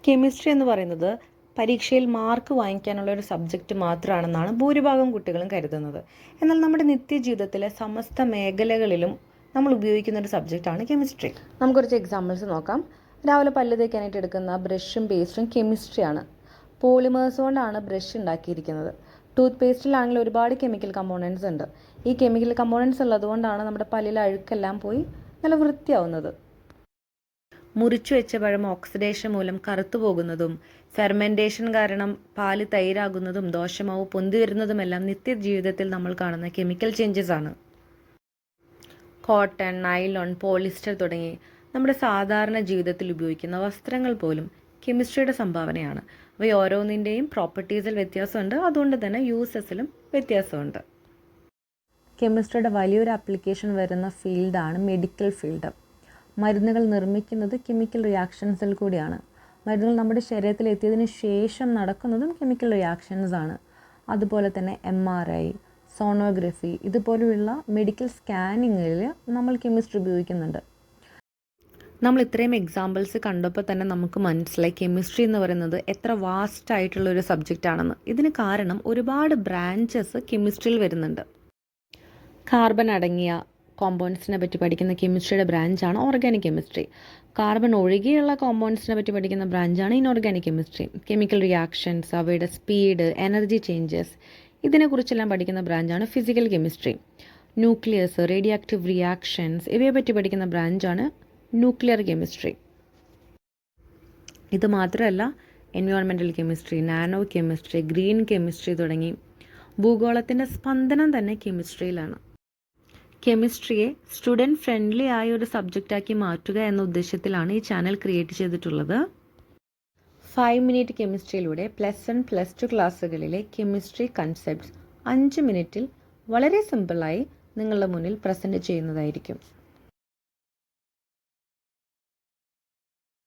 Chemistry എന്ന് പറയുന്നത് പരീക്ഷയിൽ മാർക്ക് വാങ്ങിക്കാനുള്ള ഒരു സബ്ജക്റ്റ് മാത്രമാണെന്നാണ് ഭൂരിഭാഗം കുട്ടികളും കരുതുന്നത്. എന്നാൽ നമ്മുടെ നിത്യജീവിതത്തിലെ സമസ്ത മേഖലകളിലും നമ്മൾ ഉപയോഗിക്കുന്ന ഒരു സബ്ജക്റ്റാണ് കെമിസ്ട്രി. നമുക്ക് കുറച്ച് എക്സാമ്പിൾസ് നോക്കാം. രാവിലെ പല്ല് തേക്കാനായിട്ട് എടുക്കുന്ന ബ്രഷും പേസ്റ്റും കെമിസ്ട്രിയാണ്. പോളിമേഴ്സ് കൊണ്ടാണ് ബ്രഷ് ഉണ്ടാക്കിയിരിക്കുന്നത്. ടൂത്ത് പേസ്റ്റിലാണെങ്കിൽ ഒരുപാട് കെമിക്കൽ കമ്പോണൻസ് ഉണ്ട്. ഈ കെമിക്കൽ കമ്പോണൻസ് ഉള്ളതുകൊണ്ടാണ് നമ്മുടെ പല്ലിലെ അഴുക്കെല്ലാം പോയി നല്ല വൃത്തിയാവുന്നത്. മുറിച്ചു വെച്ച പഴം ഓക്സിഡേഷൻ മൂലം കറുത്തു പോകുന്നതും ഫെർമെൻറ്റേഷൻ കാരണം പാല് തൈരാകുന്നതും ദോശമാവ് പൊന്തി വരുന്നതുമെല്ലാം നിത്യജീവിതത്തിൽ നമ്മൾ കാണുന്ന കെമിക്കൽ ചേഞ്ചസ് ആണ്. കോട്ടൺ, നൈലോൺ, പോളിസ്റ്റർ തുടങ്ങി നമ്മുടെ സാധാരണ ജീവിതത്തിൽ ഉപയോഗിക്കുന്ന വസ്ത്രങ്ങൾ പോലും കെമിസ്ട്രിയുടെ സംഭാവനയാണ്. അവ ഓരോന്നിൻ്റെയും പ്രോപ്പർട്ടീസിൽ വ്യത്യാസമുണ്ട്, അതുകൊണ്ട് തന്നെ യൂസസിലും വ്യത്യാസമുണ്ട്. കെമിസ്ട്രിയുടെ വലിയൊരു ആപ്ലിക്കേഷൻ വരുന്ന ഫീൽഡാണ് മെഡിക്കൽ ഫീൽഡ്. മരുന്നുകൾ നിർമ്മിക്കുന്നത് കെമിക്കൽ റിയാക്ഷൻസിൽ കൂടിയാണ്. മരുന്നുകൾ നമ്മുടെ ശരീരത്തിൽ എത്തിയതിന് ശേഷം നടക്കുന്നതും കെമിക്കൽ റിയാക്ഷൻസ് ആണ്. അതുപോലെ തന്നെ MRI, സോണോഗ്രഫി ഇതുപോലെയുള്ള മെഡിക്കൽ സ്കാനിങ്ങിൽ നമ്മൾ കെമിസ്ട്രി ഉപയോഗിക്കുന്നുണ്ട്. നമ്മൾ ഇത്രയും എക്സാമ്പിൾസ് കണ്ടപ്പോൾ തന്നെ നമുക്ക് മനസ്സിലായി കെമിസ്ട്രി എന്ന് പറയുന്നത് എത്ര വാസ്റ്റ് ആയിട്ടുള്ളൊരു സബ്ജക്റ്റ് ആണെന്ന്. ഇതിന് കാരണം ഒരുപാട് ബ്രാഞ്ചസ് കെമിസ്ട്രിയിൽ വരുന്നുണ്ട്. കാർബൺ അടങ്ങിയ കോമ്പൗണ്ട്സിനെ പറ്റി പഠിക്കുന്ന കെമിസ്ട്രിയുടെ ബ്രാഞ്ചാണ് ഓർഗാനിക് കെമിസ്ട്രി. കാർബൺ ഒഴികെയുള്ള കോമ്പൗണ്ട്സിനെ പറ്റി പഠിക്കുന്ന ബ്രാഞ്ചാണ് ഇൻഓർഗാനിക് കെമിസ്ട്രി. കെമിക്കൽ റിയാക്ഷൻസ്, അവയുടെ സ്പീഡ്, എനർജി ചേഞ്ചസ് ഇതിനെക്കുറിച്ചെല്ലാം പഠിക്കുന്ന ബ്രാഞ്ചാണ് physical chemistry. Nucleus, radioactive reactions ഇവയെ പറ്റി പഠിക്കുന്ന ബ്രാഞ്ചാണ് ന്യൂക്ലിയർ കെമിസ്ട്രി. ഇത് മാത്രമല്ല environmental chemistry, nano chemistry, green chemistry തുടങ്ങി ഭൂഗോളത്തിൻ്റെ സ്പന്ദനം തന്നെ കെമിസ്ട്രിയിലാണ്. കെമിസ്ട്രിയെ സ്റ്റുഡൻറ്റ് ഫ്രണ്ട്ലി ആയ ഒരു സബ്ജക്റ്റാക്കി മാറ്റുക എന്ന ഉദ്ദേശത്തിലാണ് ഈ ചാനൽ ക്രിയേറ്റ് ചെയ്തിട്ടുള്ളത്. 5 മിനിറ്റ് കെമിസ്ട്രിയിലൂടെ +1, +2 ക്ലാസ്സുകളിലെ കെമിസ്ട്രി കൺസെപ്റ്റ്സ് 5 മിനിറ്റിൽ വളരെ സിമ്പിളായി നിങ്ങളുടെ മുന്നിൽ പ്രസൻറ്റ് ചെയ്യുന്നതായിരിക്കും.